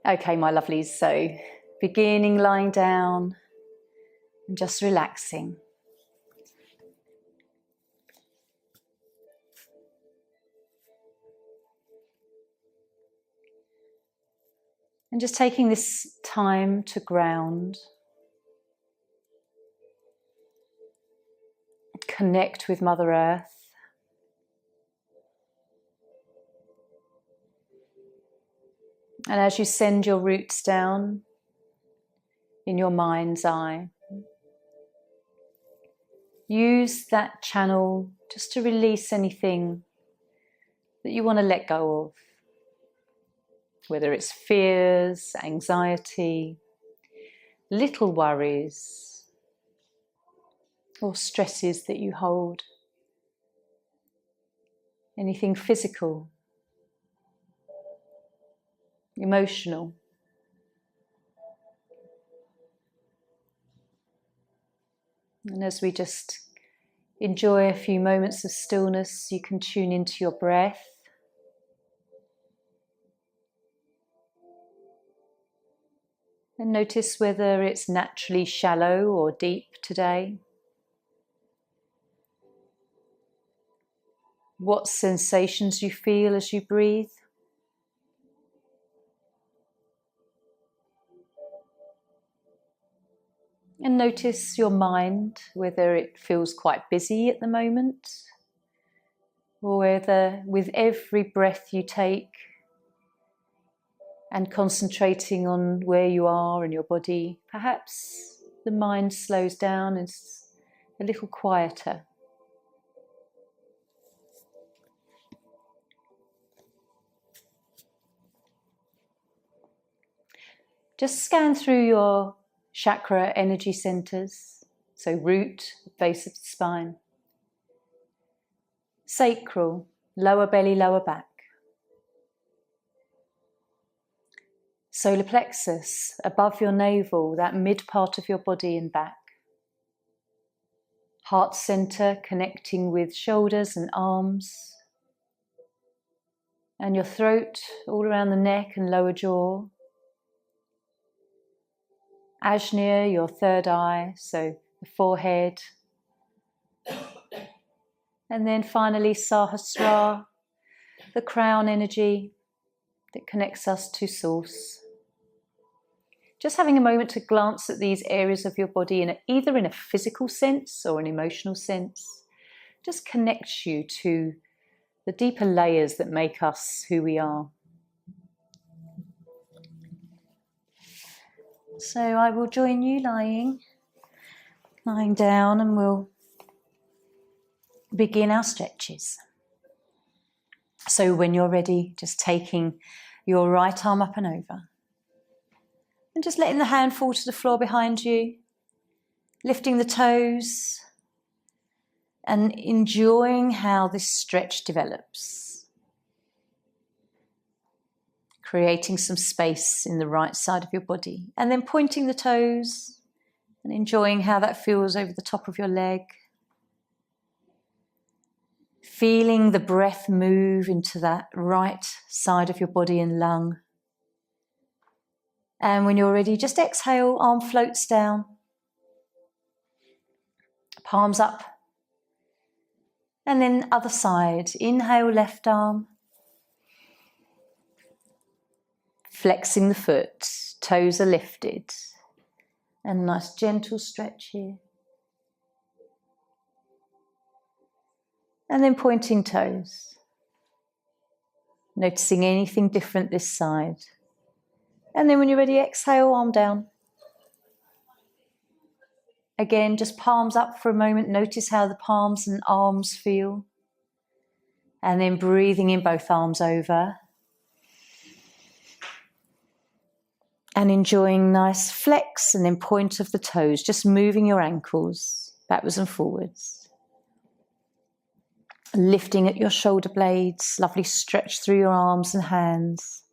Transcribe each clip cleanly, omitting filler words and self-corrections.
Okay, my lovelies, so beginning lying down and just relaxing. And just taking this time to ground, connect with Mother Earth. And as you send your roots down in your mind's eye, use that channel just to release anything that you want to let go of, whether it's fears, anxiety, little worries, or stresses that you hold, anything physical, emotional. And as we just enjoy a few moments of stillness, you can tune into your breath. And notice whether it's naturally shallow or deep today. What sensations you feel as you breathe. And notice your mind, whether it feels quite busy at the moment, or whether with every breath you take and concentrating on where you are in your body, perhaps the mind slows down and is a little quieter. Just scan through your chakra energy centers, so root, base of the spine, sacral, lower belly, lower back, solar plexus, above your navel, that mid part of your body and back, heart center connecting with shoulders and arms, and your throat all around the neck and lower jaw, Ajna, your third eye, so the forehead. And then finally Sahasrara, the crown energy that connects us to Source. Just having a moment to glance at these areas of your body, either in a physical sense or an emotional sense, just connects you to the deeper layers that make us who we are. So I will join you lying down, and we'll begin our stretches. So when you're ready, just taking your right arm up and over, and just letting the hand fall to the floor behind you, lifting the toes, and enjoying how this stretch develops. Creating some space in the right side of your body, and then pointing the toes and enjoying how that feels over the top of your leg. Feeling the breath move into that right side of your body and lung. And when you're ready, just exhale, arm floats down, palms up. And then other side, inhale, left arm. Flexing the foot, toes are lifted, and a nice gentle stretch here. And then pointing toes, noticing anything different this side. And then when you're ready, exhale, arm down. Again, just palms up for a moment, notice how the palms and arms feel. And then breathing in both arms over. And enjoying nice flex and then point of the toes, just moving your ankles backwards and forwards. Lifting at your shoulder blades, lovely stretch through your arms and hands.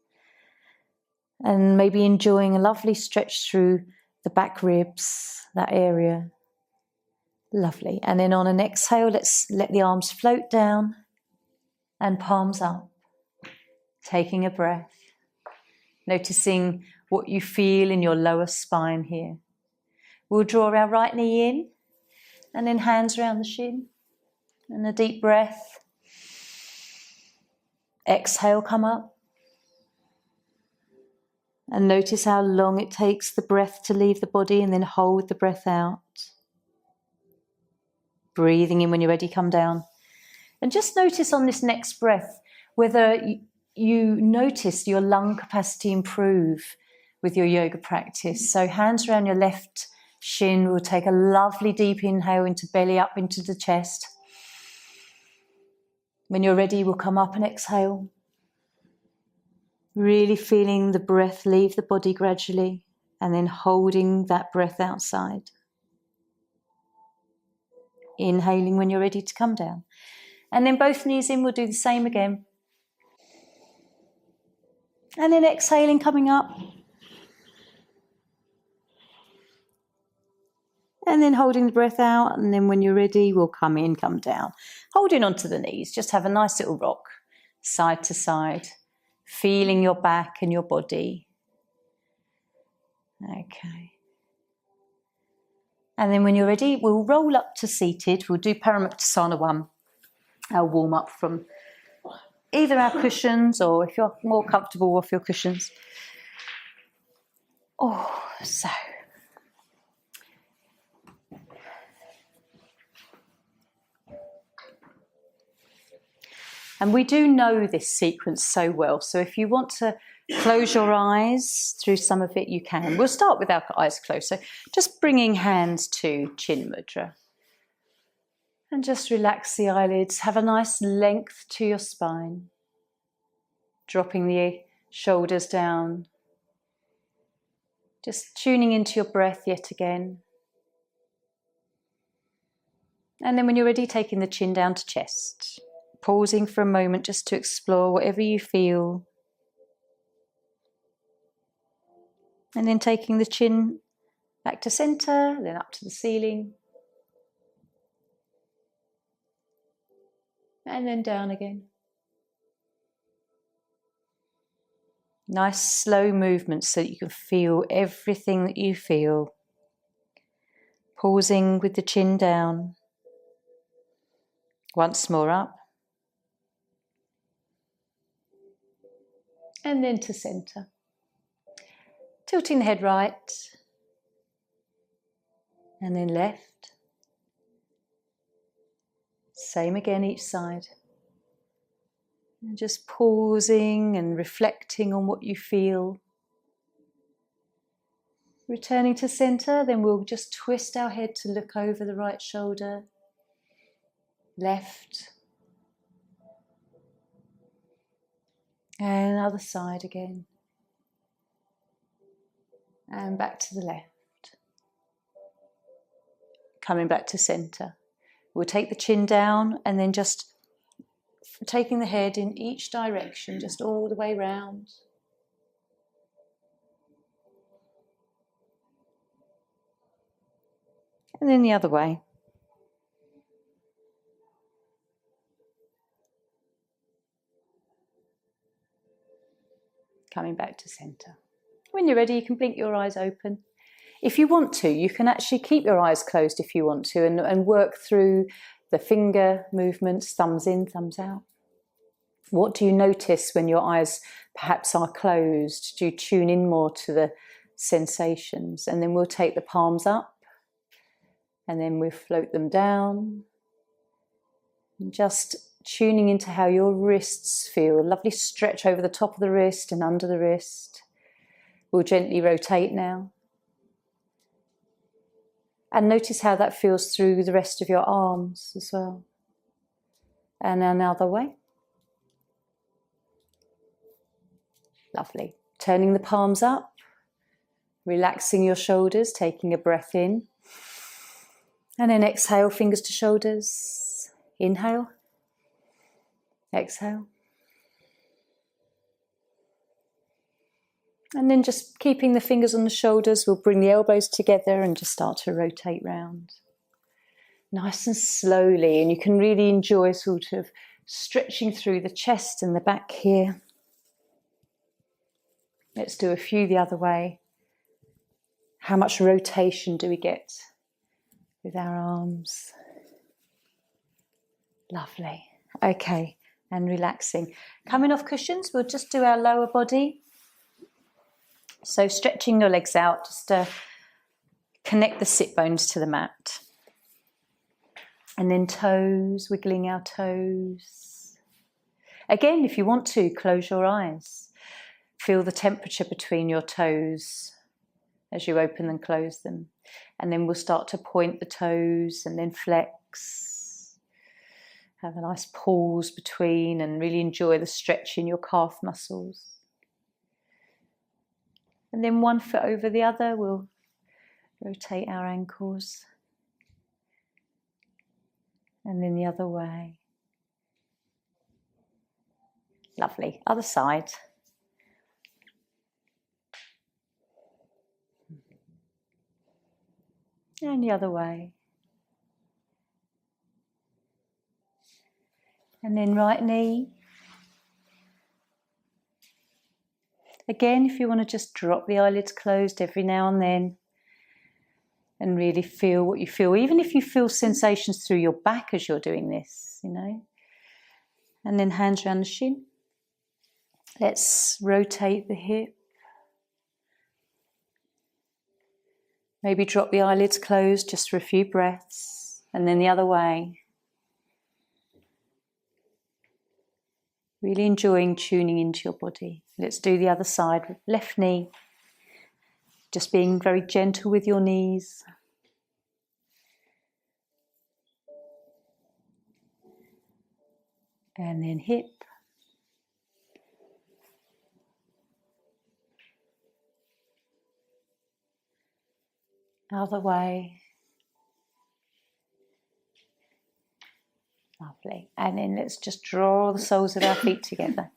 And maybe enjoying a lovely stretch through the back ribs, that area. Lovely. And then on an exhale, let's let the arms float down and palms up. Taking a breath. Noticing what you feel in your lower spine here. We'll draw our right knee in and then hands around the shin. And a deep breath. Exhale, come up. And notice how long it takes the breath to leave the body, and then hold the breath out. Breathing in when you're ready, come down. And just notice on this next breath whether you notice your lung capacity improve with your yoga practice. So hands around your left shin. We'll take a lovely deep inhale into belly, up into the chest. When you're ready, we'll come up and exhale. Really feeling the breath leave the body gradually, and then holding that breath outside. Inhaling when you're ready to come down. And then both knees in, we'll do the same again. And then exhaling, coming up. And then holding the breath out, and then when you're ready, we'll come in, come down. Holding onto the knees, just have a nice little rock, side to side. Feeling your back and your body. Okay. And then when you're ready, we'll roll up to seated. We'll do Paramuktasana 1. Our warm up from either our cushions, or if you're more comfortable off your cushions. So. And we do know this sequence so well. So if you want to close your eyes through some of it, you can. We'll start with our eyes closed. So just bringing hands to Chin Mudra. And just relax the eyelids. Have a nice length to your spine. Dropping the shoulders down. Just tuning into your breath yet again. And then when you're ready, taking the chin down to chest. Pausing for a moment just to explore whatever you feel. And then taking the chin back to centre, then up to the ceiling. And then down again. Nice slow movements so that you can feel everything that you feel. Pausing with the chin down. Once more up. And then to centre. Tilting the head right. And then left. Same again each side. And just pausing and reflecting on what you feel. Returning to centre, then we'll just twist our head to look over the right shoulder. Left. And other side again. And back to the left. Coming back to centre. We'll take the chin down and then just taking the head in each direction, just all the way round. And then the other way. Coming back to centre. When you're ready, you can blink your eyes open. If you want to, you can actually keep your eyes closed if you want to, and work through the finger movements, thumbs in, thumbs out. What do you notice when your eyes perhaps are closed? Do you tune in more to the sensations? And then we'll take the palms up, and then we'll float them down. And just tuning into how your wrists feel. Lovely stretch over the top of the wrist and under the wrist. We'll gently rotate now. And notice how that feels through the rest of your arms as well. And another way. Lovely. Turning the palms up. Relaxing your shoulders, taking a breath in. And then exhale, fingers to shoulders. Inhale. Exhale. And then just keeping the fingers on the shoulders, we'll bring the elbows together and just start to rotate round. Nice and slowly, and you can really enjoy sort of stretching through the chest and the back here. Let's do a few the other way. How much rotation do we get with our arms? Lovely. Okay, and relaxing. Coming off cushions, we'll just do our lower body. So stretching your legs out, just to connect the sit bones to the mat. And then toes, wiggling our toes. Again, if you want to, close your eyes. Feel the temperature between your toes as you open and close them. And then we'll start to point the toes and then flex. Have a nice pause between and really enjoy the stretch in your calf muscles. And then one foot over the other, we'll rotate our ankles. And then the other way. Lovely. Other side. And the other way. And then right knee. Again, if you want to just drop the eyelids closed every now and then and really feel what you feel, even if you feel sensations through your back as you're doing this, you know. And then hands around the shin. Let's rotate the hip. Maybe drop the eyelids closed just for a few breaths, and then the other way. Really enjoying tuning into your body. Let's do the other side. Left knee. Just being very gentle with your knees. And then hip. Other way. Lovely. And then let's just draw the soles of our feet together.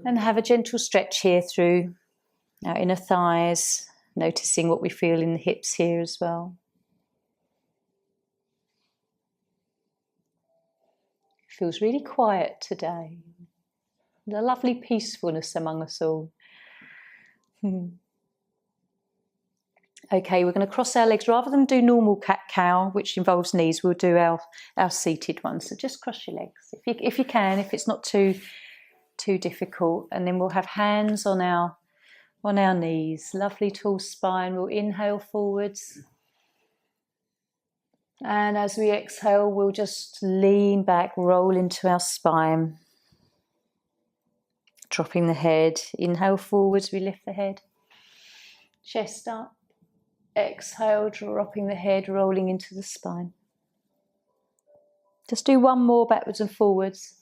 And have a gentle stretch here through our inner thighs, noticing what we feel in the hips here as well. It feels really quiet today. There's a lovely peacefulness among us all. Okay, we're going to cross our legs. Rather than do normal cat-cow, which involves knees, we'll do our seated one. So just cross your legs if you can, if it's not too difficult. And then we'll have hands on our knees. Lovely tall spine. We'll inhale forwards. And as we exhale, we'll just lean back, roll into our spine. Dropping the head. Inhale forwards, we lift the head. Chest up. Exhale, dropping the head, rolling into the spine. Just do one more backwards and forwards.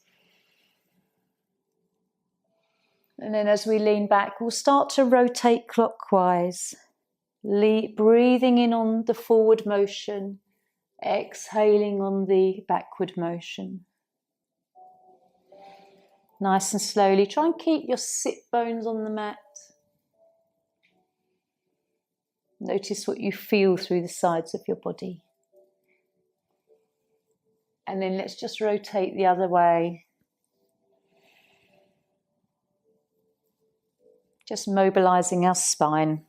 And then as we lean back, we'll start to rotate clockwise. Breathing in on the forward motion, exhaling on the backward motion. Nice and slowly. Try and keep your sit bones on the mat. Notice what you feel through the sides of your body. And then let's just rotate the other way. Just mobilizing our spine.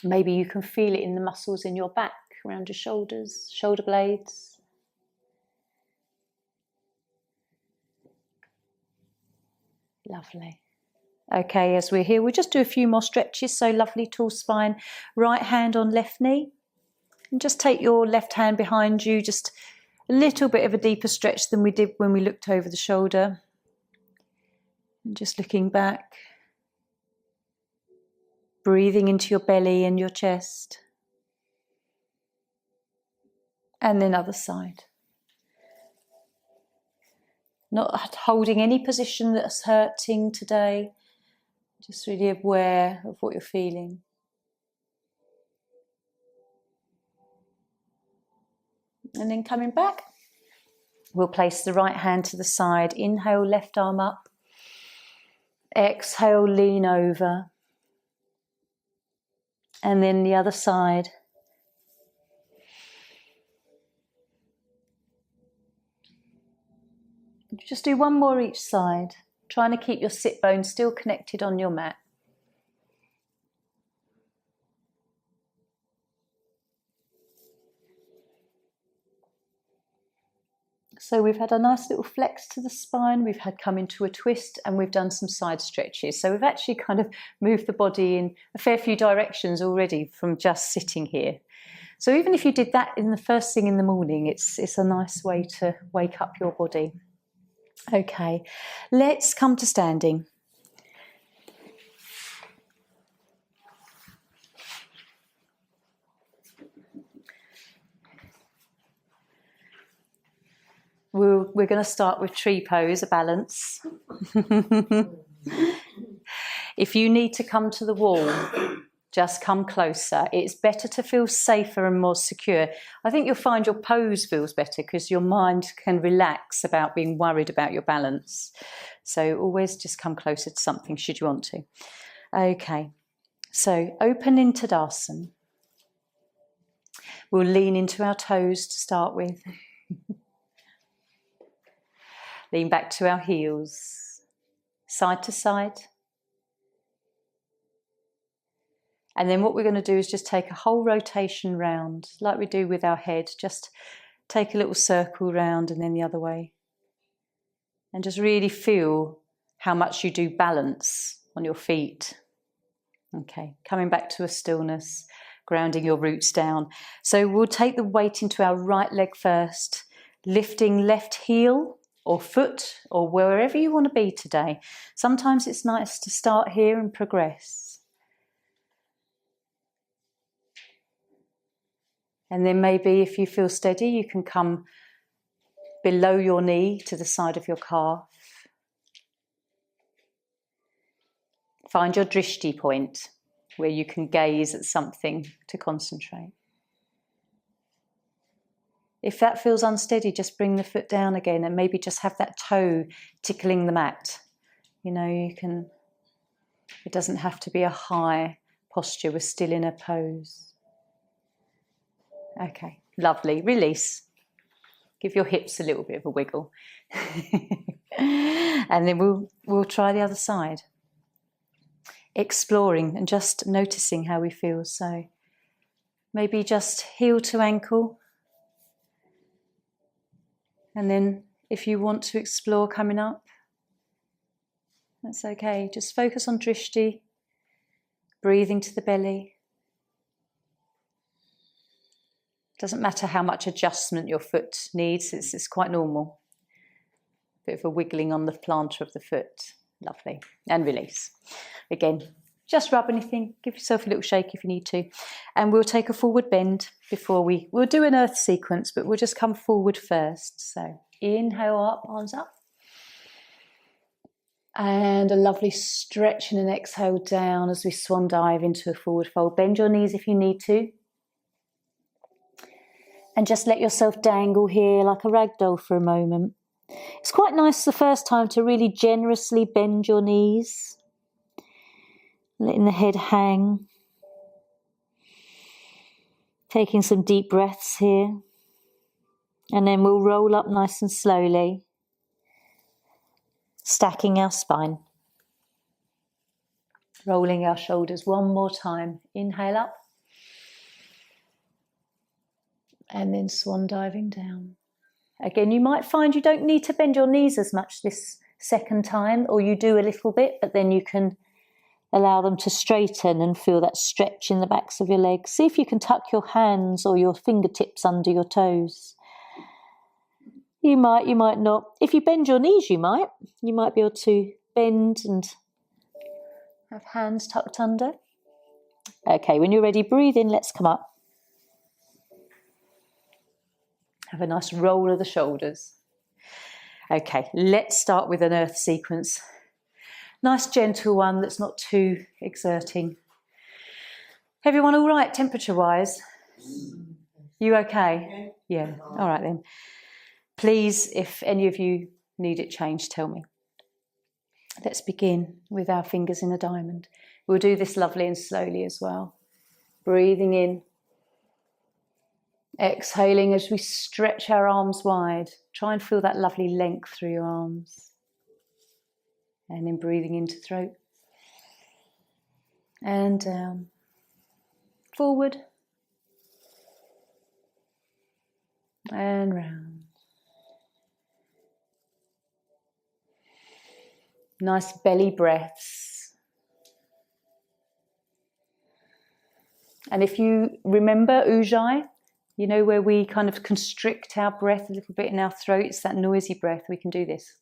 Maybe you can feel it in the muscles in your back, around your shoulders, shoulder blades. Lovely. Okay, as we're here, we'll just do a few more stretches. So lovely tall spine, right hand on left knee. And just take your left hand behind you, just a little bit of a deeper stretch than we did when we looked over the shoulder. And just looking back. Breathing into your belly and your chest. And then other side. Not holding any position that's hurting today. Just really aware of what you're feeling. And then coming back, we'll place the right hand to the side. Inhale, left arm up. Exhale, lean over. And then the other side. Just do one more each side. trying to keep your sit bones still connected on your mat. So we've had a nice little flex to the spine, we've had come into a twist, and we've done some side stretches. So we've actually kind of moved the body in a fair few directions already from just sitting here. So even if you did that in the first thing in the morning, it's a nice way to wake up your body. Okay, let's come to standing. We're going to start with tree pose, a balance. If you need to come to the wall, just come closer. It's better to feel safer and more secure. I think you'll find your pose feels better because your mind can relax about being worried about your balance. So always just come closer to something should you want to. Okay, so open into Tadasana. We'll lean into our toes to start with. Lean back to our heels, side to side. And then what we're going to do is just take a whole rotation round, like we do with our head. Just take a little circle round and then the other way. And just really feel how much you do balance on your feet. Okay, coming back to a stillness, grounding your roots down. So we'll take the weight into our right leg first, lifting left heel or foot, or wherever you want to be today. Sometimes it's nice to start here and progress. And then maybe if you feel steady, you can come below your knee to the side of your calf. Find your drishti point where you can gaze at something to concentrate. If that feels unsteady, just bring the foot down again and maybe just have that toe tickling the mat. You know, it doesn't have to be a high posture. We're still in a pose. Okay, lovely. Release. Give your hips a little bit of a wiggle. And then we'll try the other side. Exploring and just noticing how we feel. So maybe just heel to ankle. And then if you want to explore coming up, that's okay. Just focus on drishti, breathing to the belly. Doesn't matter how much adjustment your foot needs, it's quite normal. Bit of a wiggling on the plantar of the foot. Lovely. And release. Again, just rub anything, give yourself a little shake if you need to. And we'll take a forward bend before we'll do an earth sequence, but we'll just come forward first. So inhale up, arms up. And a lovely stretch and an exhale down as we swan dive into a forward fold. Bend your knees if you need to. And just let yourself dangle here like a rag doll for a moment. It's quite nice the first time to really generously bend your knees. Letting the head hang. Taking some deep breaths here. And then we'll roll up nice and slowly. Stacking our spine. Rolling our shoulders one more time. Inhale up. And then swan diving down. Again, you might find you don't need to bend your knees as much this second time, or you do a little bit, but then you can allow them to straighten and feel that stretch in the backs of your legs. See if you can tuck your hands or your fingertips under your toes. You might not. If you bend your knees, you might be able to bend and have hands tucked under. Okay, when you're ready, breathe in, let's come up. Have a nice roll of the shoulders. Okay, let's start with an earth sequence. Nice gentle one that's not too exerting. Everyone all right temperature-wise? You okay? Yeah, all right then. Please, if any of you need it changed, tell me. Let's begin with our fingers in a diamond. We'll do this lovely and slowly as well. Breathing in. Exhaling as we stretch our arms wide. Try and feel that lovely length through your arms. And then breathing into throat. And down. Forward. And round. Nice belly breaths. And if you remember Ujjayi, you know where we kind of constrict our breath a little bit in our throat, it's that noisy breath, we can do this.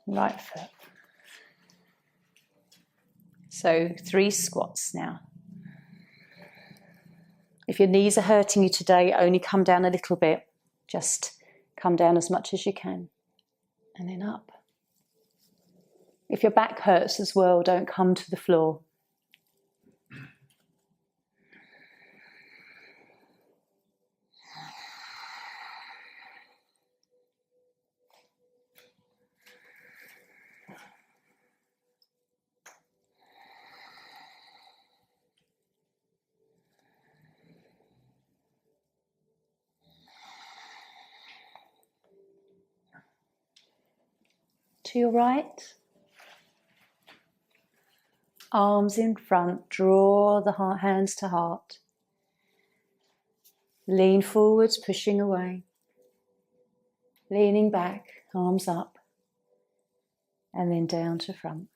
Right foot. So 3 squats now. If your knees are hurting you today, only come down a little bit. Just come down as much as you can. And then up. If your back hurts as well, don't come to the floor. To your right. Arms in front, draw the hands to heart. Lean forwards, pushing away. Leaning back, arms up. And then down to front.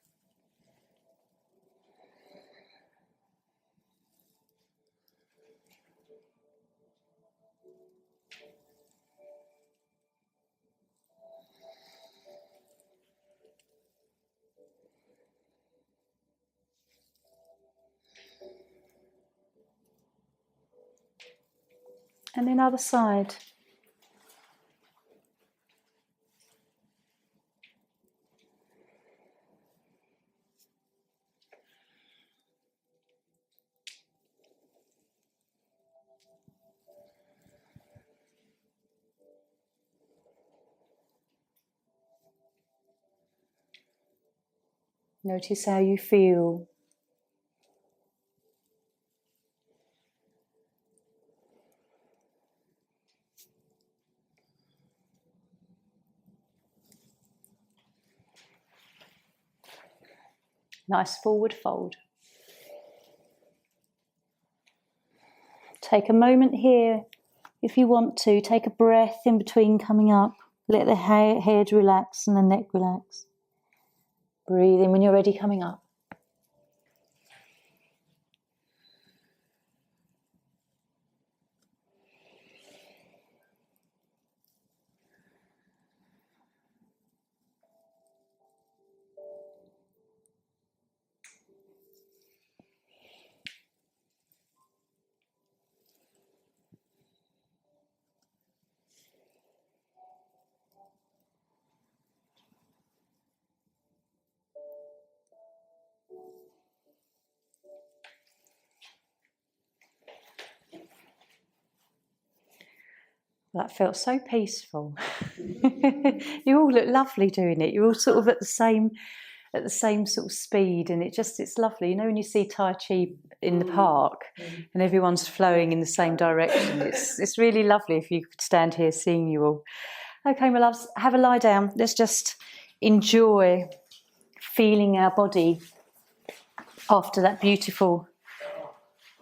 And then other side. Notice how you feel. Nice forward fold. Take a moment here, if you want to. Take a breath in between coming up. Let the head relax and the neck relax. Breathe in when you're ready coming up. That felt so peaceful. You all look lovely doing it. You're all sort of at the same sort of speed, and it's lovely. You know when you see Tai Chi in the park and everyone's flowing in the same direction, it's really lovely if you could stand here seeing you all. Okay, my loves, have a lie down. Let's just enjoy feeling our body after that beautiful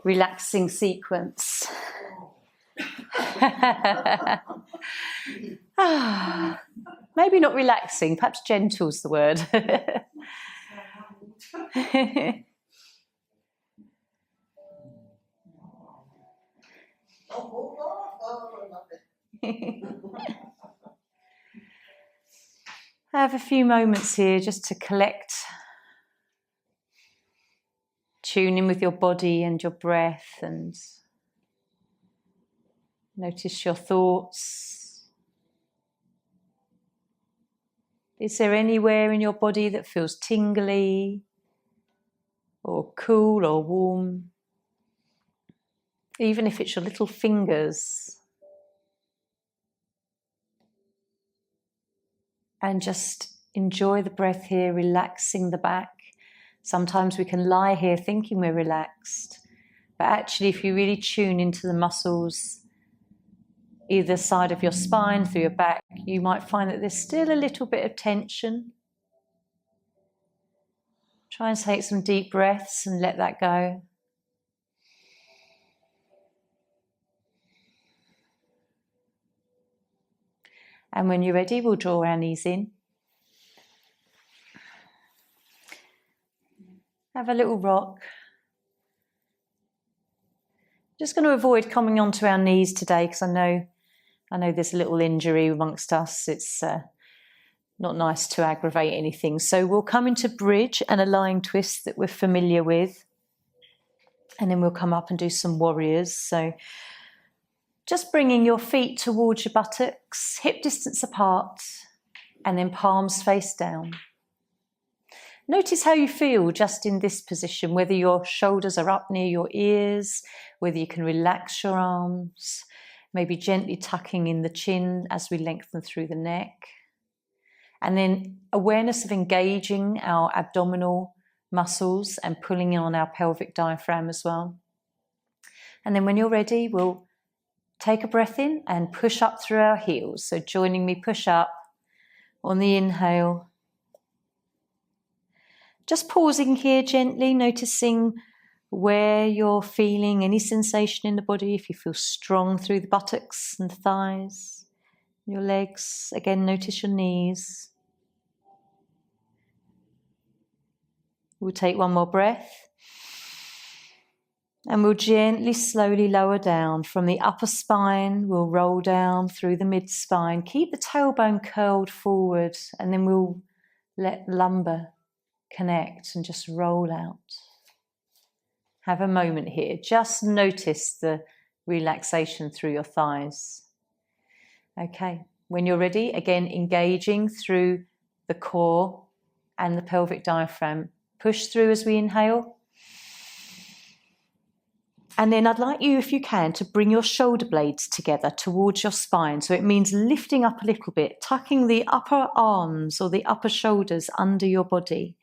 relaxing sequence. Maybe not relaxing, perhaps gentle's the word. I have a few moments here just to collect, tune in with your body and your breath, and notice your thoughts. Is there anywhere in your body that feels tingly or cool or warm? Even if it's your little fingers. And just enjoy the breath here, relaxing the back. Sometimes we can lie here thinking we're relaxed, but actually if you really tune into the muscles either side of your spine, through your back, you might find that there's still a little bit of tension. Try and take some deep breaths and let that go. And when you're ready, we'll draw our knees in. Have a little rock. Just going to avoid coming onto our knees today because I know there's a little injury amongst us. It's not nice to aggravate anything. So we'll come into bridge and a lying twist that we're familiar with. And then we'll come up and do some warriors. So just bringing your feet towards your buttocks, hip distance apart, and then palms face down. Notice how you feel just in this position, whether your shoulders are up near your ears, whether you can relax your arms, maybe gently tucking in the chin as we lengthen through the neck. And then awareness of engaging our abdominal muscles and pulling on our pelvic diaphragm as well. And then when you're ready, we'll take a breath in and push up through our heels. So joining me, push up on the inhale. Just pausing here gently, noticing where you're feeling any sensation in the body. If you feel strong through the buttocks and thighs, your legs. Again, notice your knees. We'll take one more breath. And we'll gently, slowly lower down from the upper spine. We'll roll down through the mid-spine. Keep the tailbone curled forward, and then we'll let lumbar connect and just roll out. Have a moment here. Just notice the relaxation through your thighs. Okay, when you're ready, again, engaging through the core and the pelvic diaphragm. Push through as we inhale. And then I'd like you, if you can, to bring your shoulder blades together towards your spine. So it means lifting up a little bit, tucking the upper arms or the upper shoulders under your body.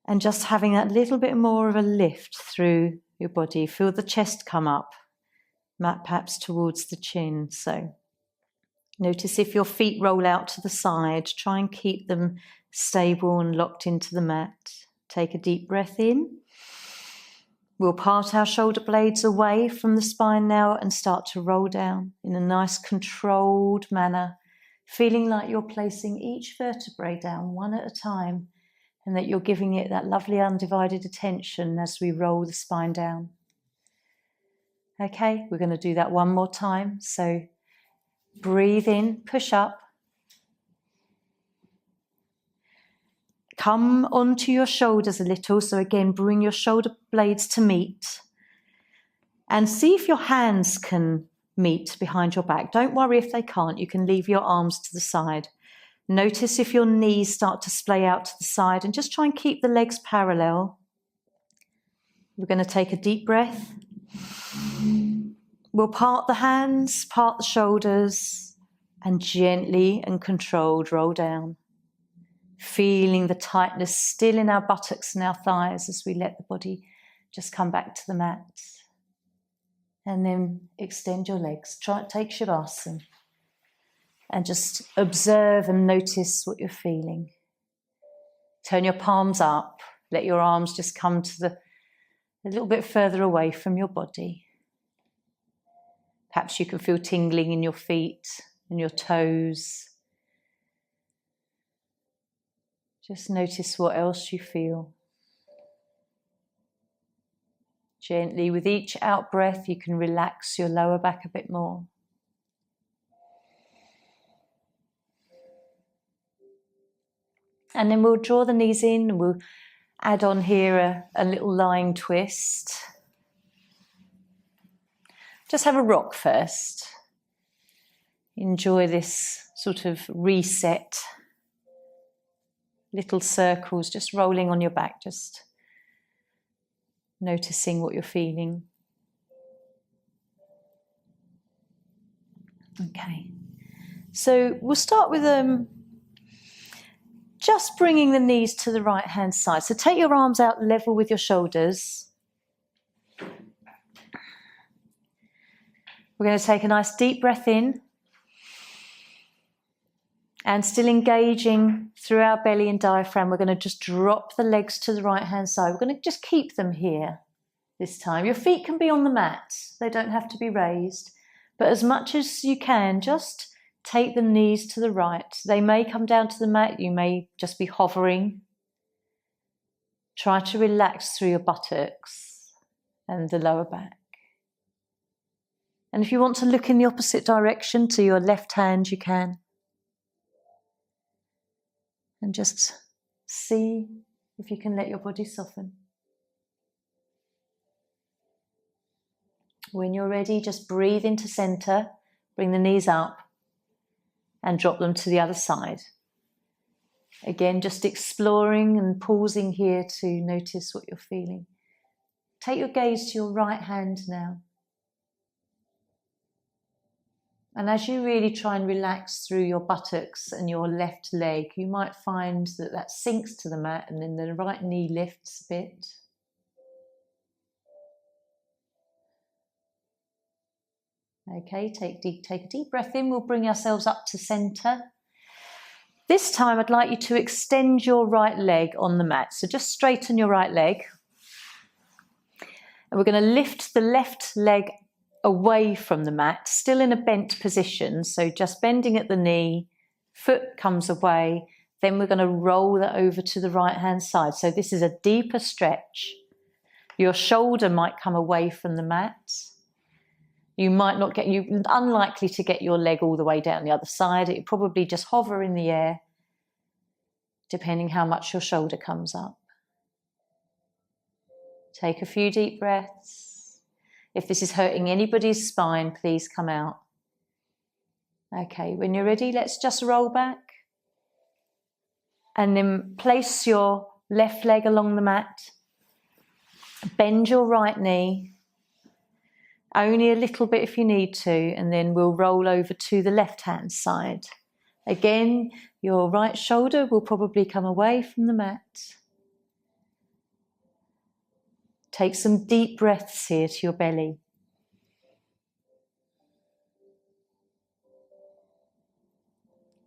And just having that little bit more of a lift through your body. Feel the chest come up, perhaps towards the chin. So notice if your feet roll out to the side. Try and keep them stable and locked into the mat. Take a deep breath in. We'll part our shoulder blades away from the spine now and start to roll down in a nice controlled manner, feeling like you're placing each vertebrae down one at a time and that you're giving it that lovely undivided attention as we roll the spine down. Okay, we're going to do that one more time. So breathe in, push up. Come onto your shoulders a little. So again, bring your shoulder blades to meet. And see if your hands can meet behind your back. Don't worry if they can't. You can leave your arms to the side. Notice if your knees start to splay out to the side and just try and keep the legs parallel. We're going to take a deep breath. We'll part the hands, part the shoulders, and gently and controlled roll down. Feeling the tightness still in our buttocks and our thighs as we let the body just come back to the mat. And then extend your legs. Take Shavasana. And just observe and notice what you're feeling. Turn your palms up. Let your arms just come to a little bit further away from your body. Perhaps you can feel tingling in your feet and your toes. Just notice what else you feel. Gently, with each out breath, you can relax your lower back a bit more. And then we'll draw the knees in, and we'll add on here a little lying twist. Just have a rock first. Enjoy this sort of reset. Little circles just rolling on your back, just noticing what you're feeling. Okay, so we'll start with just bringing the knees to the right hand side. So take your arms out level with your shoulders. We're going to take a nice deep breath in and still engaging through our belly and diaphragm. We're going to just drop the legs to the right hand side. We're going to just keep them here this time. Your feet can be on the mat. They don't have to be raised. But as much as you can, just take the knees to the right. They may come down to the mat. You may just be hovering. Try to relax through your buttocks and the lower back. And if you want to look in the opposite direction to your left hand, you can. And just see if you can let your body soften. When you're ready, just breathe into center, bring the knees up and drop them to the other side. Again, just exploring and pausing here to notice what you're feeling. Take your gaze to your right hand now. And as you really try and relax through your buttocks and your left leg, you might find that that sinks to the mat and then the right knee lifts a bit. Okay, take a deep breath in. We'll bring ourselves up to center. This time I'd like you to extend your right leg on the mat. So just straighten your right leg. And we're going to lift the left leg away from the mat, still in a bent position. So just bending at the knee, foot comes away. Then we're going to roll that over to the right hand side. So this is a deeper stretch. Your shoulder might come away from the mat. You're unlikely to get your leg all the way down the other side. It probably just hover in the air, depending how much your shoulder comes up. Take a few deep breaths. If this is hurting anybody's spine, please come out. Okay, when you're ready, let's just roll back. And then place your left leg along the mat. Bend your right knee. Only a little bit if you need to, and then we'll roll over to the left-hand side. Again, your right shoulder will probably come away from the mat. Take some deep breaths here to your belly.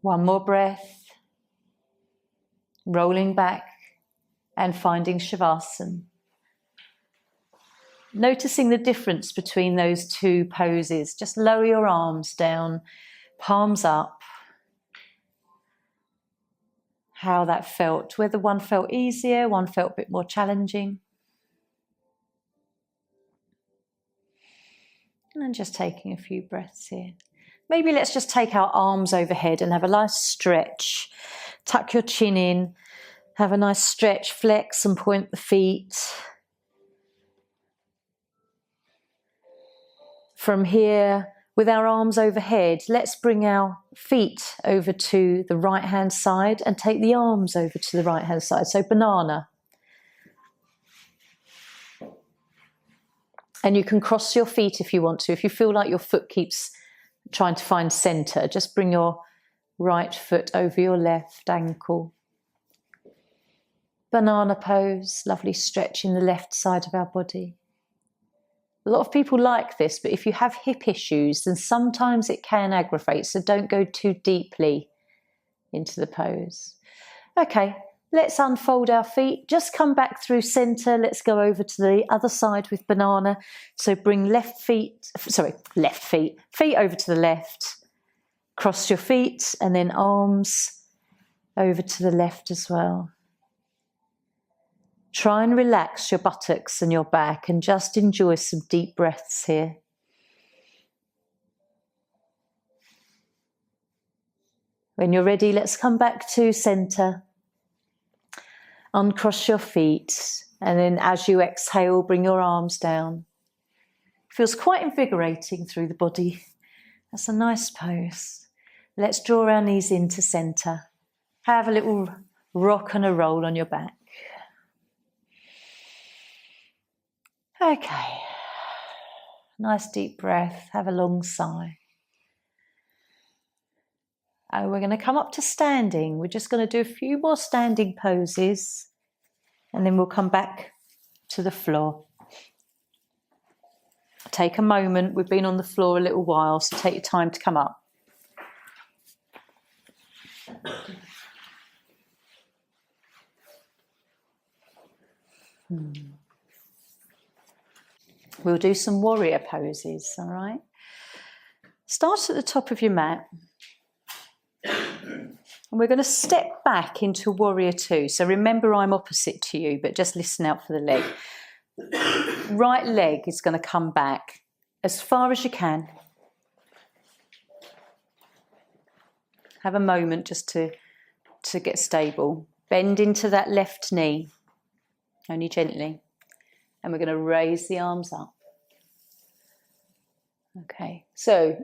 One more breath. Rolling back and finding Shavasana. Noticing the difference between those two poses. Just lower your arms down, palms up. How that felt, whether one felt easier, one felt a bit more challenging. And then just taking a few breaths here. Maybe let's just take our arms overhead and have a nice stretch. Tuck your chin in, have a nice stretch, flex and point the feet. From here, with our arms overhead, let's bring our feet over to the right-hand side and take the arms over to the right-hand side. So banana. And you can cross your feet if you want to. If you feel like your foot keeps trying to find center, just bring your right foot over your left ankle. Banana pose, lovely stretch in the left side of our body. A lot of people like this, but if you have hip issues, then sometimes it can aggravate, so don't go too deeply into the pose. Okay, let's unfold our feet. Just come back through center. Let's go over to the other side with banana. So bring feet over to the left. Cross your feet and then arms over to the left as well. Try and relax your buttocks and your back and just enjoy some deep breaths here. When you're ready, let's come back to center. Uncross your feet, and then as you exhale, bring your arms down. Feels quite invigorating through the body. That's a nice pose. Let's draw our knees into center. Have a little rock and a roll on your back. Okay, nice deep breath, have a long sigh. And we're going to come up to standing. We're just going to do a few more standing poses and then we'll come back to the floor. Take a moment. We've been on the floor a little while, so take your time to come up. We'll do some warrior poses, all right? Start at the top of your mat. And we're going to step back into warrior two. So remember, I'm opposite to you, but just listen out for the leg. Right leg is going to come back as far as you can. Have a moment just to get stable. Bend into that left knee, only gently. And we're going to raise the arms up. Okay, so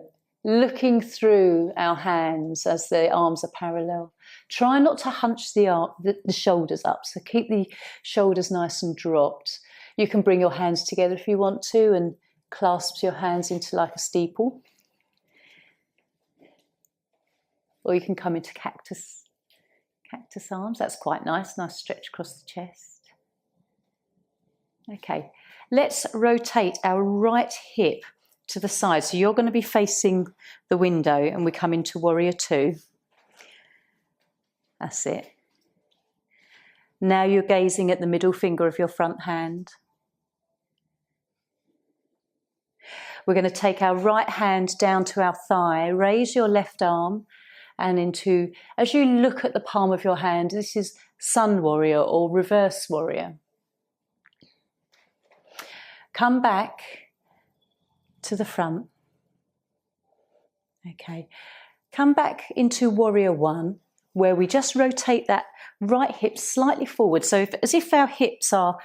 looking through our hands as the arms are parallel. Try not to hunch the shoulders up, so keep the shoulders nice and dropped. You can bring your hands together if you want to and clasp your hands into like a steeple. Or you can come into cactus arms. That's quite nice. Nice stretch across the chest. Okay, let's rotate our right hip to the side. So you're going to be facing the window and we come into warrior two. That's it. Now you're gazing at the middle finger of your front hand. We're going to take our right hand down to our thigh, raise your left arm and into, as you look at the palm of your hand, this is sun warrior or reverse warrior. Come back to the front. Okay. Come back into warrior one, where we just rotate that right hip slightly forward. So as if our hips are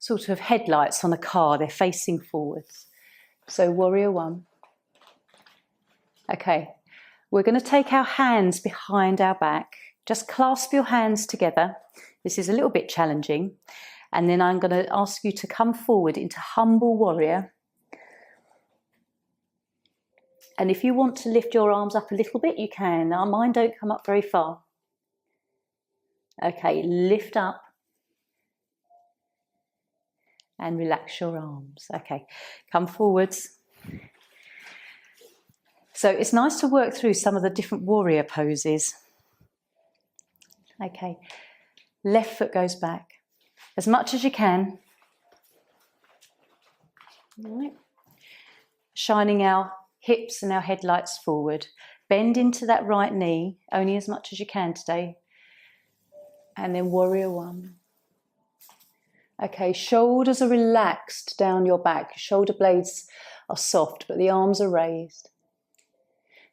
sort of headlights on a car, they're facing forwards. So warrior one. Okay. We're going to take our hands behind our back. Just clasp your hands together. This is a little bit challenging. And then I'm going to ask you to come forward into humble warrior. And if you want to lift your arms up a little bit, you can. Now, mine don't come up very far. Okay, lift up. And relax your arms. Okay, come forwards. So it's nice to work through some of the different warrior poses. Okay, left foot goes back. As much as you can. All right. Shining our hips and our headlights forward. Bend into that right knee, only as much as you can today. And then warrior one. Okay, shoulders are relaxed down your back. Shoulder blades are soft, but the arms are raised.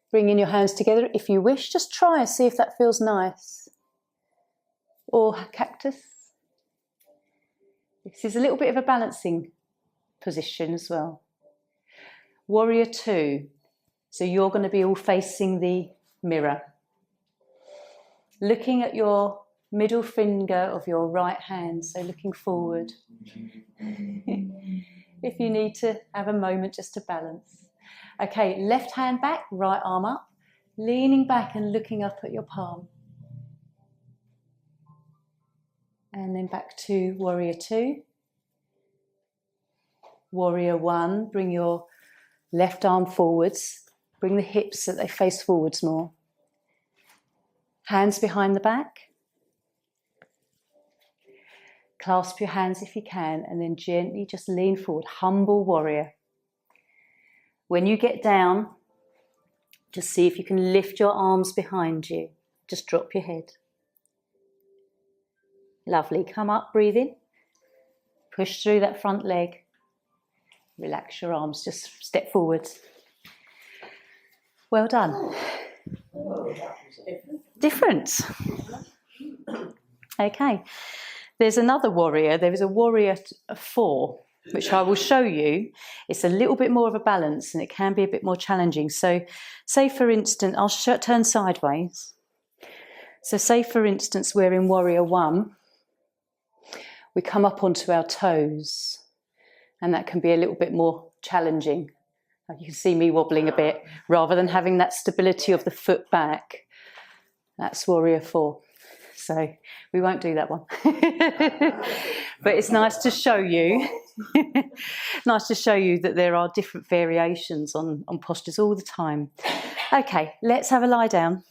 Bringing your hands together. If you wish, just try and see if that feels nice. Or cactus. This is a little bit of a balancing position as well. Warrior two. So you're going to be all facing the mirror. Looking at your middle finger of your right hand, so looking forward. If you need to have a moment just to balance. Okay, left hand back, right arm up, leaning back and looking up at your palm. And then back to warrior two. Warrior one, bring your left arm forwards, bring the hips so that they face forwards more. Hands behind the back. Clasp your hands if you can, and then gently just lean forward, humble warrior. When you get down, just see if you can lift your arms behind you. Just drop your head. Lovely. Come up, breathe in. Push through that front leg. Relax your arms, just step forwards. Well done. Different. Okay. There's another warrior. There is a warrior 4, which I will show you. It's a little bit more of a balance and it can be a bit more challenging. So say for instance, I'll turn sideways. So say for instance, we're in warrior 1. We come up onto our toes and that can be a little bit more challenging. You can see me wobbling a bit rather than having that stability of the foot back. That's warrior 4. so we won't do that one. But it's nice to show you, nice to show you that there are different variations on postures all the time. Okay, let's have a lie down.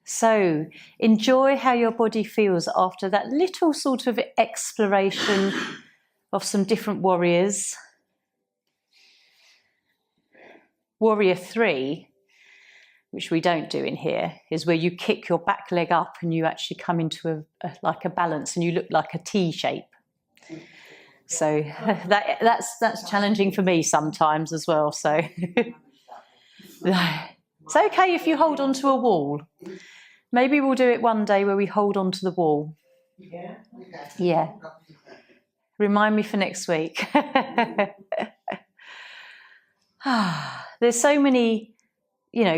So enjoy how your body feels after that little sort of exploration of some different warriors. Warrior 3, which we don't do in here, is where you kick your back leg up and you actually come into like a balance and you look like a T shape. So that's challenging for me sometimes as well. So it's okay if you hold onto a wall. Maybe we'll do it one day where we hold onto the wall. Yeah. Remind me for next week. There's so many,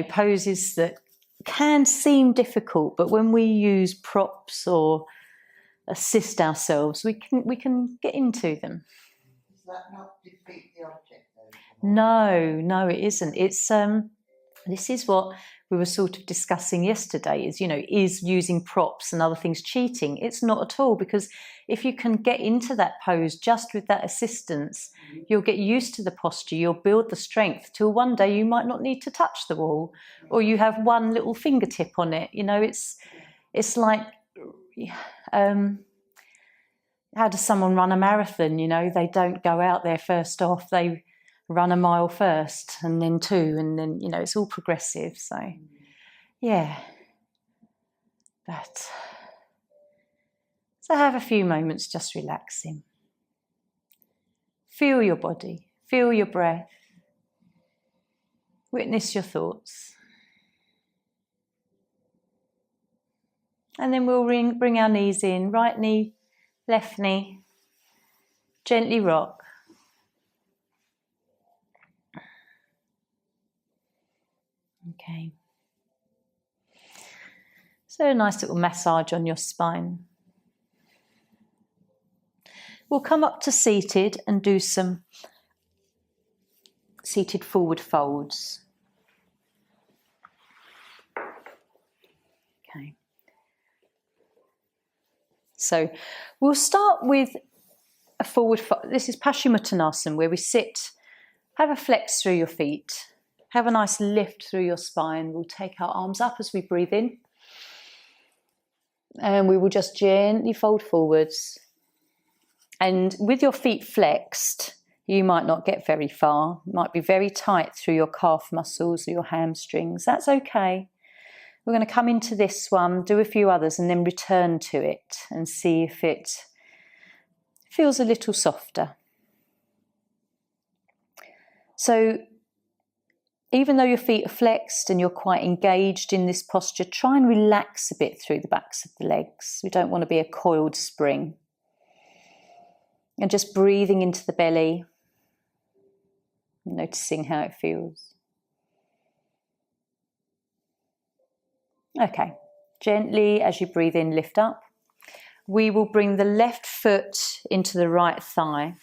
poses that can seem difficult, but when we use props or assist ourselves, we can get into them. Does that not defeat the object though? No, it isn't. It's this is what we were sort of discussing yesterday, is using props and other things cheating? It's not at all, because if you can get into that pose just with that assistance, you'll get used to the posture, you'll build the strength till one day you might not need to touch the wall, or you have one little fingertip on it. It's like, how does someone run a marathon? They don't go out there first off, they run a mile first and then 2, and then it's all progressive. So yeah, so have a few moments just relaxing. Feel your body, feel your breath, witness your thoughts, and then we'll bring our knees in, right knee, left knee, gently rock. Okay. So a nice little massage on your spine. We'll come up to seated and do some seated forward folds. Okay. So we'll start with a forward fold. This is Paschimottanasana, where we sit, have a flex through your feet, have a nice lift through your spine. We'll take our arms up as we breathe in. And we will just gently fold forwards. And with your feet flexed, you might not get very far. It might be very tight through your calf muscles or your hamstrings. That's okay. We're going to come into this one, do a few others, and then return to it and see if it feels a little softer. So even though your feet are flexed and you're quite engaged in this posture, try and relax a bit through the backs of the legs. We don't want to be a coiled spring. And just breathing into the belly, noticing how it feels. Okay, gently as you breathe in, lift up. We will bring the left foot into the right thigh.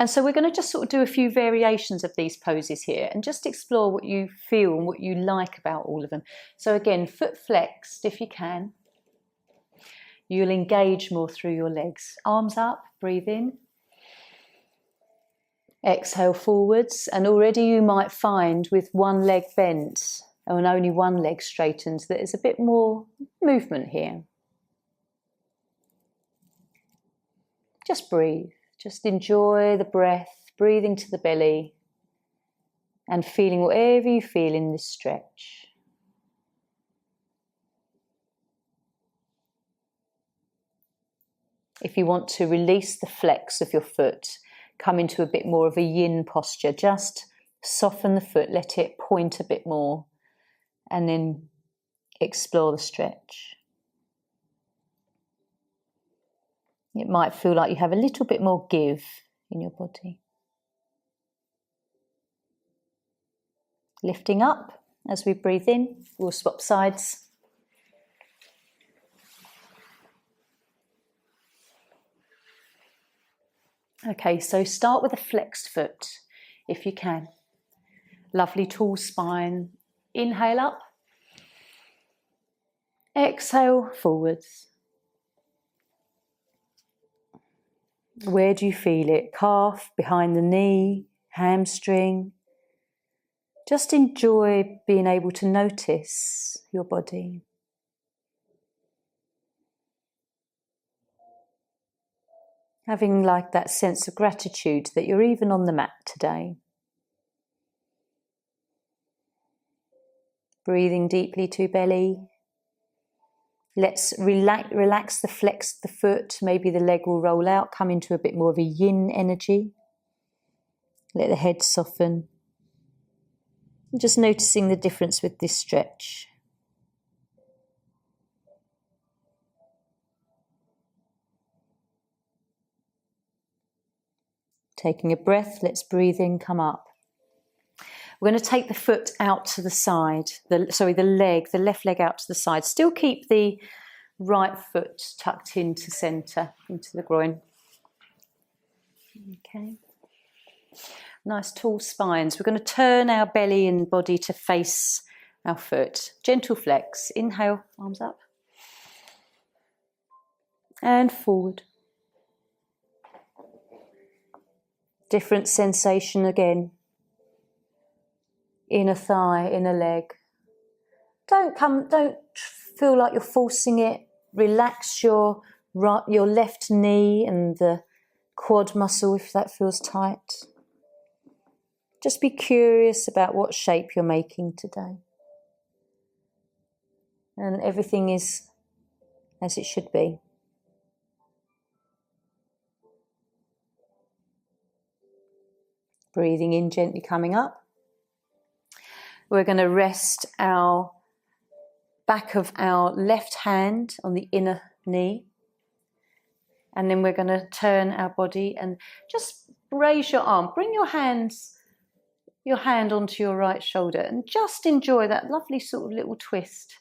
And so we're going to just sort of do a few variations of these poses here and just explore what you feel and what you like about all of them. So again, foot flexed if you can. You'll engage more through your legs. Arms up, breathe in. Exhale forwards, and already you might find with one leg bent and only one leg straightened that there's a bit more movement here. Just breathe. Just enjoy the breath, breathing to the belly and feeling whatever you feel in this stretch. If you want to release the flex of your foot, come into a bit more of a yin posture. Just soften the foot, let it point a bit more, and then explore the stretch. It might feel like you have a little bit more give in your body. Lifting up as we breathe in, we'll swap sides. Okay, so start with a flexed foot if you can. Lovely tall spine. Inhale up. Exhale forwards. Where do you feel it? Calf, behind the knee, hamstring. Just enjoy being able to notice your body. Having like that sense of gratitude that you're even on the mat today. Breathing deeply to belly. Let's relax the flex of the foot. Maybe the leg will roll out, come into a bit more of a yin energy. Let the head soften. And just noticing the difference with this stretch. Taking a breath, let's breathe in, come up. We're going to take the foot out to the side, the left leg out to the side. Still keep the right foot tucked into centre, into the groin. Okay. Nice tall spines. We're going to turn our belly and body to face our foot. Gentle flex. Inhale, arms up. And forward. Different sensation again. Inner thigh, inner leg. Don't feel like you're forcing it. Relax your left knee and the quad muscle if that feels tight. Just be curious about what shape you're making today. And everything is as it should be. Breathing in, gently coming up. We're going to rest our back of our left hand on the inner knee. And then we're going to turn our body and just raise your arm. Bring your hand onto your right shoulder and just enjoy that lovely sort of little twist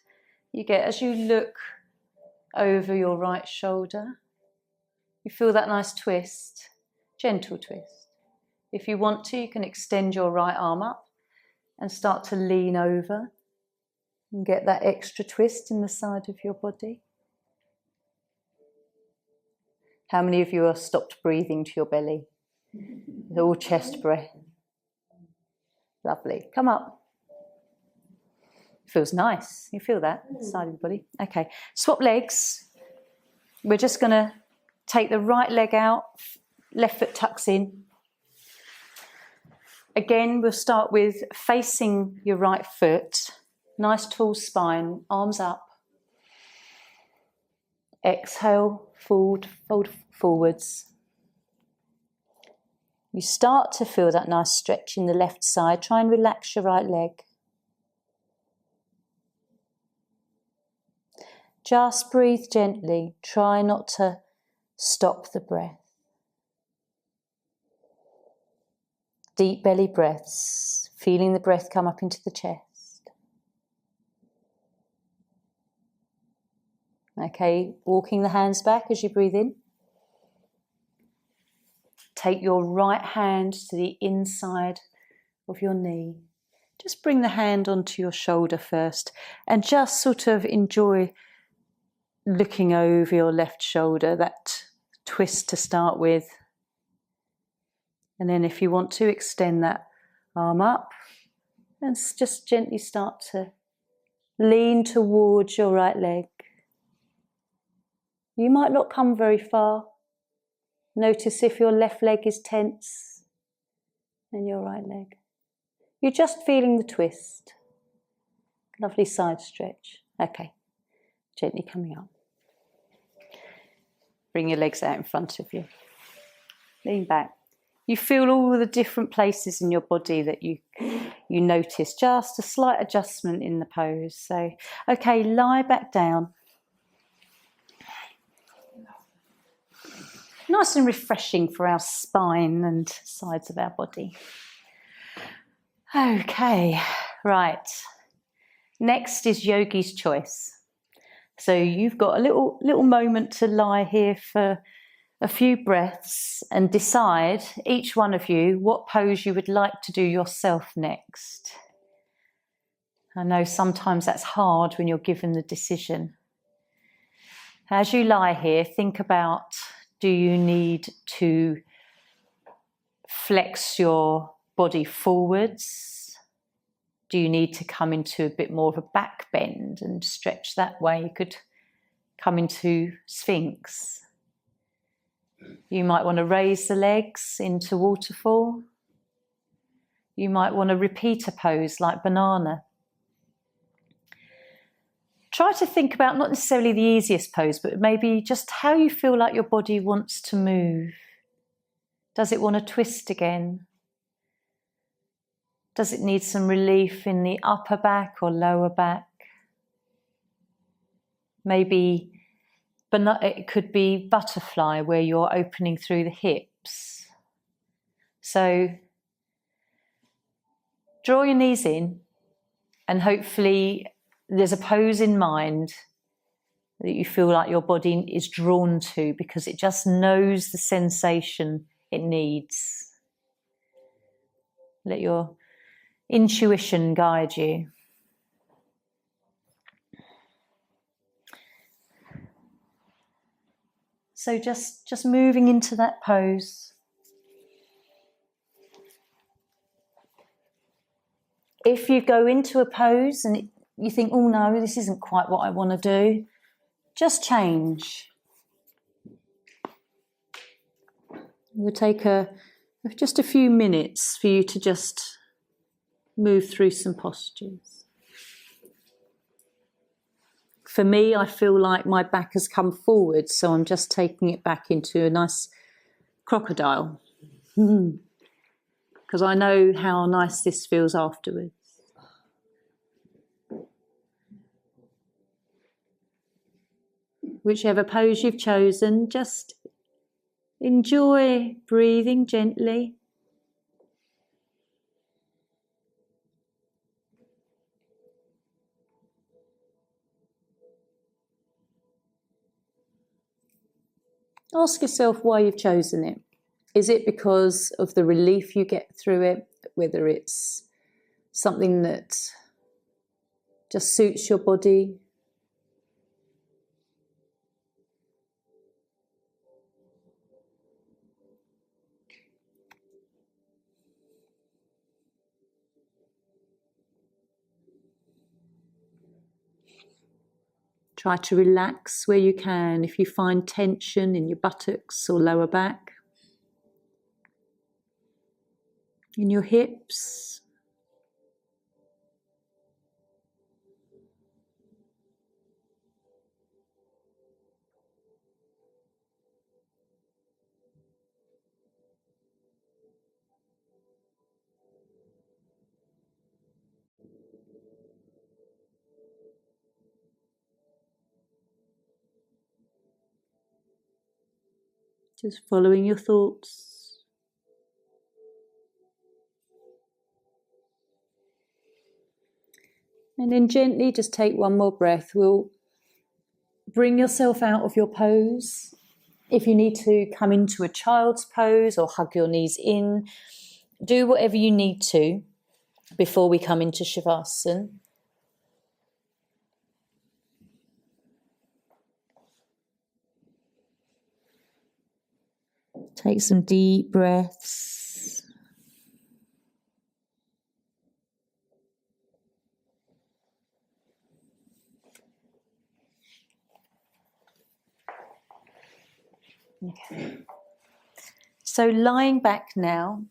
you get as you look over your right shoulder. You feel that nice twist, gentle twist. If you want to, you can extend your right arm up and start to lean over and get that extra twist in the side of your body. How many of you are stopped breathing to your belly? All chest breath. Lovely. Come up. Feels nice. You feel that side of your body? Okay. Swap legs. We're just going to take the right leg out. Left foot tucks in. Again, we'll start with facing your right foot. Nice tall spine. Arms up. Exhale. Fold forwards. You start to feel that nice stretch in the left side. Try and relax your right leg. Just breathe gently. Try not to stop the breath. Deep belly breaths, feeling the breath come up into the chest. Okay, walking the hands back as you breathe in. Take your right hand to the inside of your knee. Just bring the hand onto your shoulder first and just sort of enjoy looking over your left shoulder, that twist to start with. And then if you want to, extend that arm up and just gently start to lean towards your right leg. You might not come very far. Notice if your left leg is tense and your right leg. You're just feeling the twist. Lovely side stretch. Okay, gently coming up. Bring your legs out in front of you. Lean back. You feel all the different places in your body that you notice. Just a slight adjustment in the pose. So, okay, lie back down. Nice and refreshing for our spine and sides of our body. Okay, right. Next is yogi's choice. So you've got a little moment to lie here for a few breaths and decide, each one of you, what pose you would like to do yourself next. I know sometimes that's hard when you're given the decision. As you lie here, think about, do you need to flex your body forwards? Do you need to come into a bit more of a back bend and stretch that way? You could come into Sphinx. You might want to raise the legs into waterfall. You might want to repeat a pose like banana. Try to think about not necessarily the easiest pose, but maybe just how you feel like your body wants to move. Does it want to twist again? Does it need some relief in the upper back or lower back? Maybe it could be butterfly, where you're opening through the hips. So draw your knees in, and hopefully there's a pose in mind that you feel like your body is drawn to, because it just knows the sensation it needs. Let your intuition guide you. So just moving into that pose. If you go into a pose and you think, oh no, this isn't quite what I want to do, just change. We'll take just a few minutes for you to just move through some postures. For me, I feel like my back has come forward, so I'm just taking it back into a nice crocodile. Because I know how nice this feels afterwards. Whichever pose you've chosen, just enjoy breathing gently. Ask yourself why you've chosen it. Is it because of the relief you get through it, whether it's something that just suits your body? Try to relax where you can. If you find tension in your buttocks or lower back, in your hips, just following your thoughts. And then gently just take one more breath. We'll bring yourself out of your pose. If you need to come into a child's pose or hug your knees in, do whatever you need to before we come into Shavasana. Take some deep breaths. Okay. So lying back now,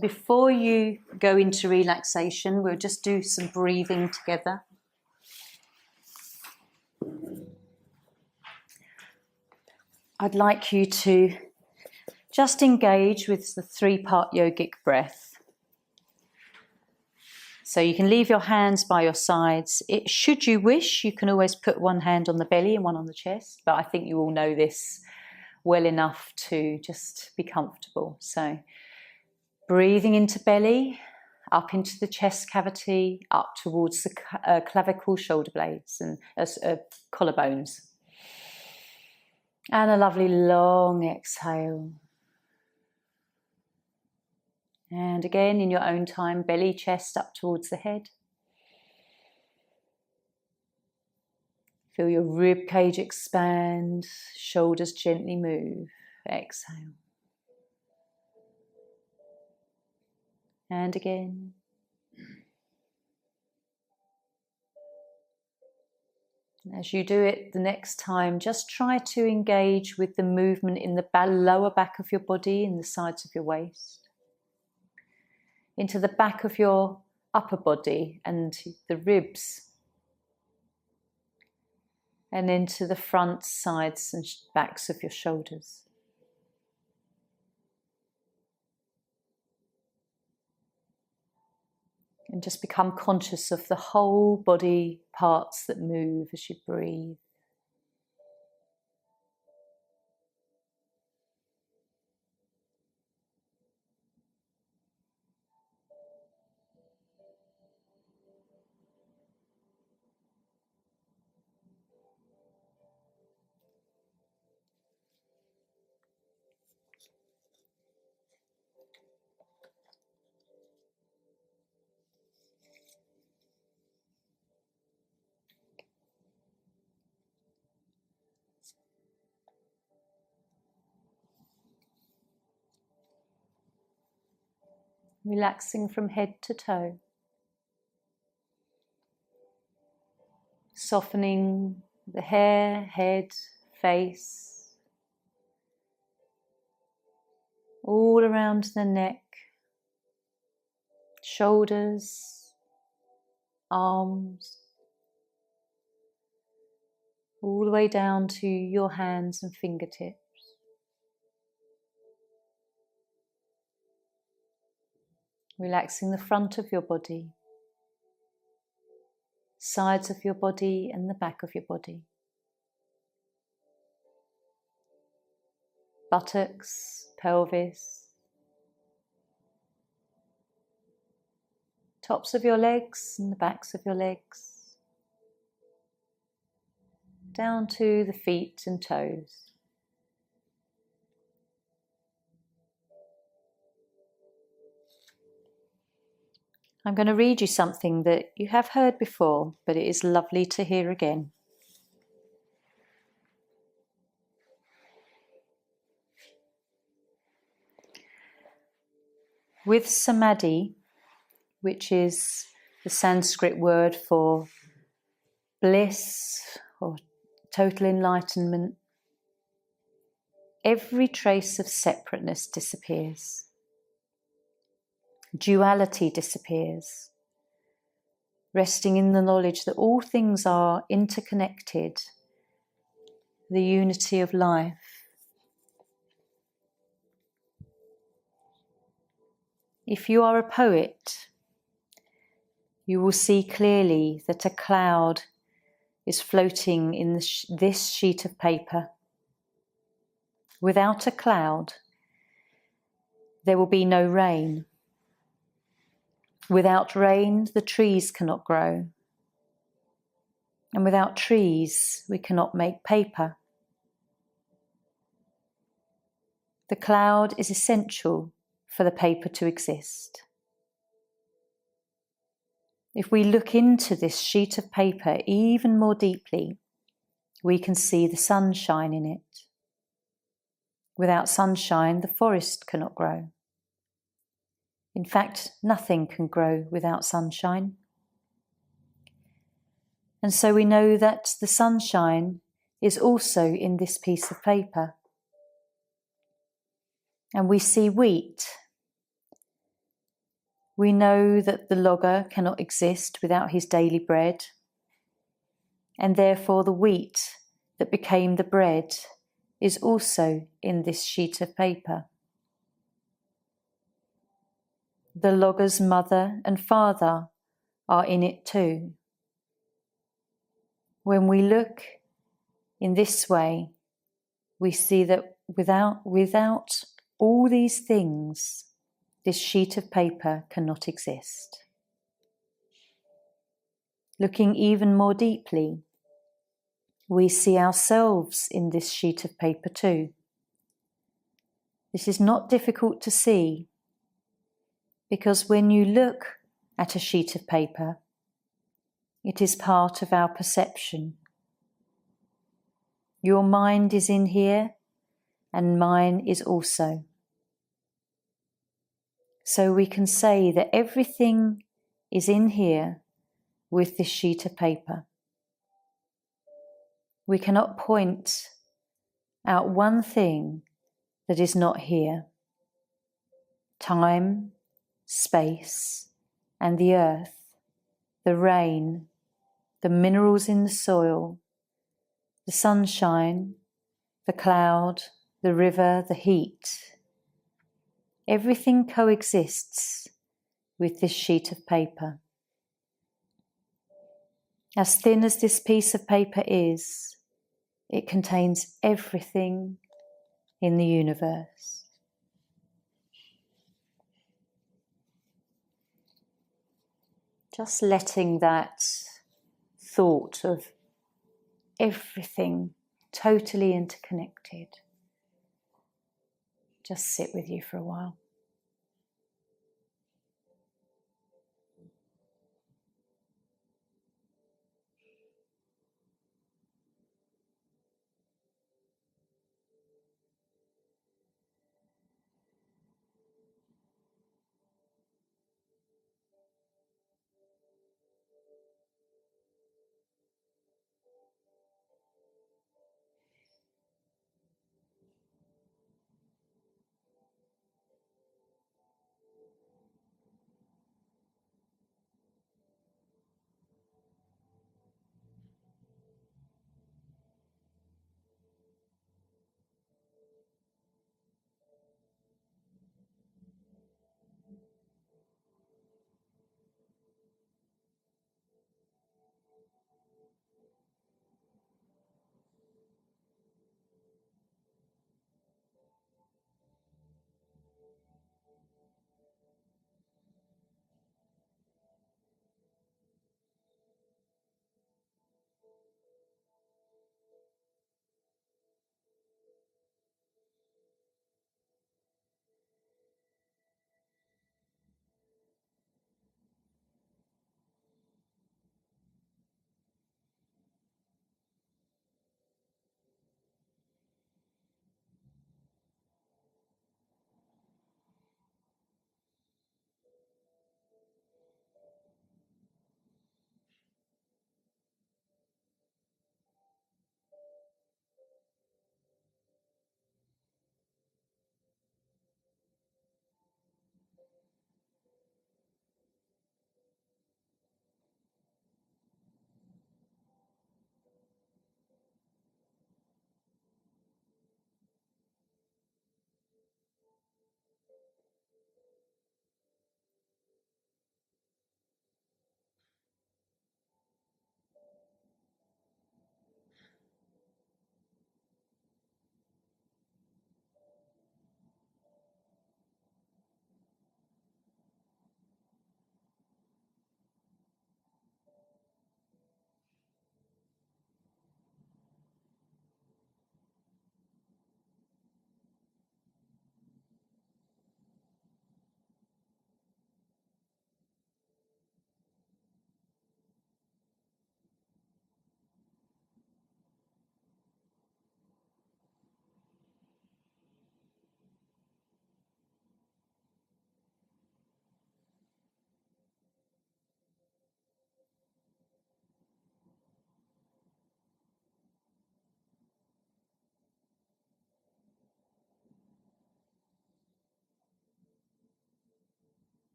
before you go into relaxation, we'll just do some breathing together. I'd like you to just engage with the 3-part yogic breath. So you can leave your hands by your sides. Should you wish, you can always put one hand on the belly and one on the chest, but I think you all know this well enough to just be comfortable. So breathing into belly, up into the chest cavity, up towards the clavicle, shoulder blades and collarbones. And a lovely long exhale. And again, in your own time, belly, chest up towards the head. Feel your rib cage expand, shoulders gently move. Exhale. And again. As you do it the next time, just try to engage with the movement in the lower back of your body, in the sides of your waist, into the back of your upper body and the ribs, and into the front, sides and backs of your shoulders. And just become conscious of the whole body parts that move as you breathe. Relaxing from head to toe. Softening the hair, head, face, all around the neck, shoulders, arms, all the way down to your hands and fingertips. Relaxing the front of your body, sides of your body and the back of your body. Buttocks, pelvis, tops of your legs and the backs of your legs, down to the feet and toes. I'm going to read you something that you have heard before, but it is lovely to hear again. With samadhi, which is the Sanskrit word for bliss or total enlightenment, every trace of separateness disappears. Duality disappears, resting in the knowledge that all things are interconnected, the unity of life. If you are a poet, you will see clearly that a cloud is floating in this sheet of paper. Without a cloud, there will be no rain. Without rain, the trees cannot grow. And without trees, we cannot make paper. The cloud is essential for the paper to exist. If we look into this sheet of paper even more deeply, we can see the sunshine in it. Without sunshine, the forest cannot grow. In fact, nothing can grow without sunshine. And so we know that the sunshine is also in this piece of paper. And we see wheat. We know that the logger cannot exist without his daily bread. And therefore the wheat that became the bread is also in this sheet of paper. The logger's mother and father are in it too. When we look in this way, we see that without all these things, this sheet of paper cannot exist. Looking even more deeply, we see ourselves in this sheet of paper too. This is not difficult to see, because when you look at a sheet of paper, it is part of our perception. Your mind is in here, and mine is also. So we can say that everything is in here with this sheet of paper. We cannot point out one thing that is not here. Time, space, and the earth, the rain, the minerals in the soil, the sunshine, the cloud, the river, the heat. Everything coexists with this sheet of paper. As thin as this piece of paper is, it contains everything in the universe. Just letting that thought of everything totally interconnected just sit with you for a while.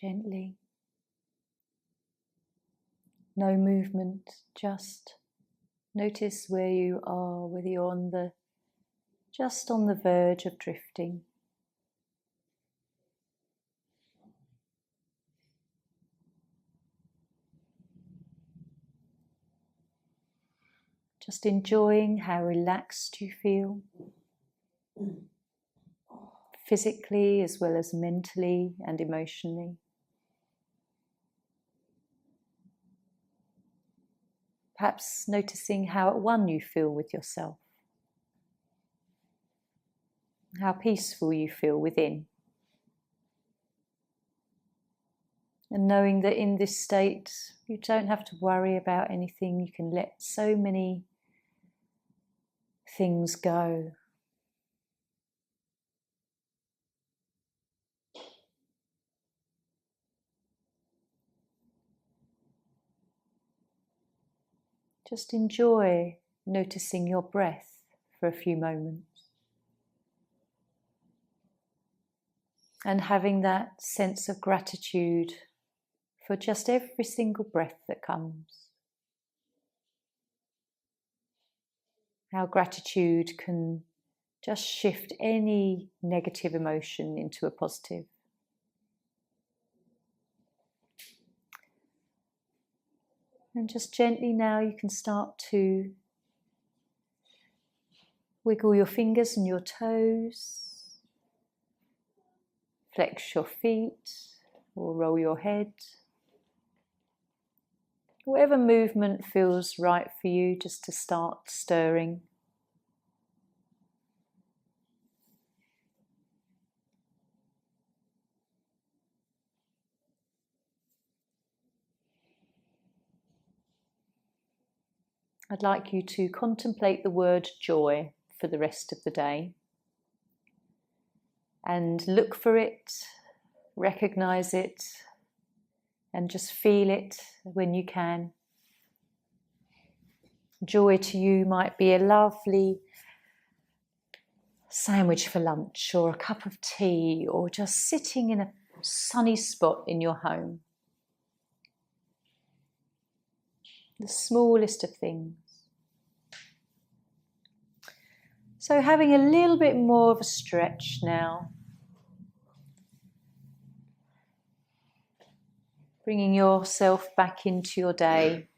gently. No movement, just notice where you are, whether you're just on the verge of drifting. Just enjoying how relaxed you feel, physically as well as mentally and emotionally. Perhaps noticing how at one you feel with yourself, how peaceful you feel within. And knowing that in this state, you don't have to worry about anything. You can let so many things go. Just enjoy noticing your breath for a few moments. And having that sense of gratitude for just every single breath that comes. How gratitude can just shift any negative emotion into a positive. And just gently now you can start to wiggle your fingers and your toes, flex your feet or roll your head. Whatever movement feels right for you, just to start stirring. I'd like you to contemplate the word joy for the rest of the day and look for it, recognize it, and just feel it when you can. Joy to you might be a lovely sandwich for lunch or a cup of tea or just sitting in a sunny spot in your home. The smallest of things. So having a little bit more of a stretch now. Bringing yourself back into your day.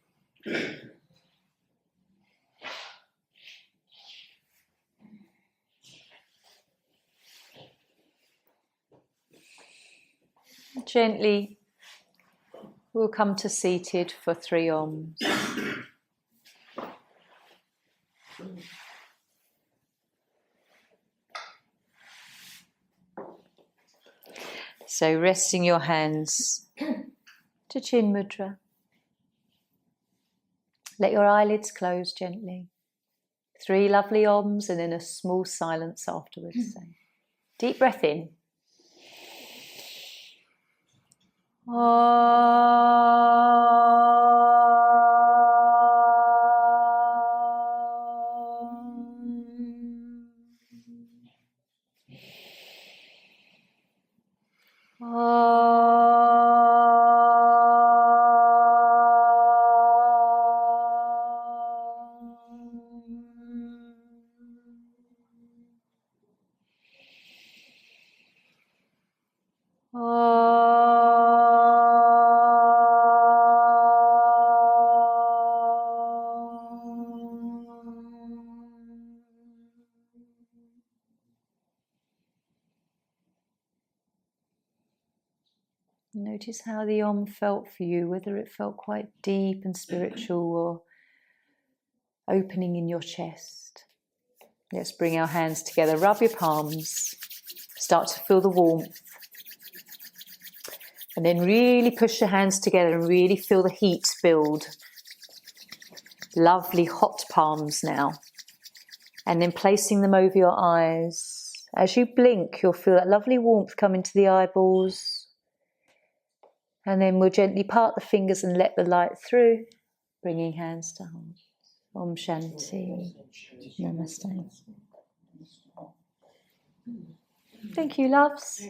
Gently, we'll come to seated for 3 Oms. So resting your hands to Chin Mudra. Let your eyelids close gently. 3 lovely Oms and then a small silence afterwards. So, deep breath in. Notice how the Om felt for you, whether it felt quite deep and spiritual or opening in your chest. Let's bring our hands together, rub your palms, start to feel the warmth. And then really push your hands together and really feel the heat build. Lovely hot palms now. And then placing them over your eyes. As you blink, you'll feel that lovely warmth come into the eyeballs. And then we'll gently part the fingers and let the light through, bringing hands to heart. Om Shanti. Namaste. Thank you, loves.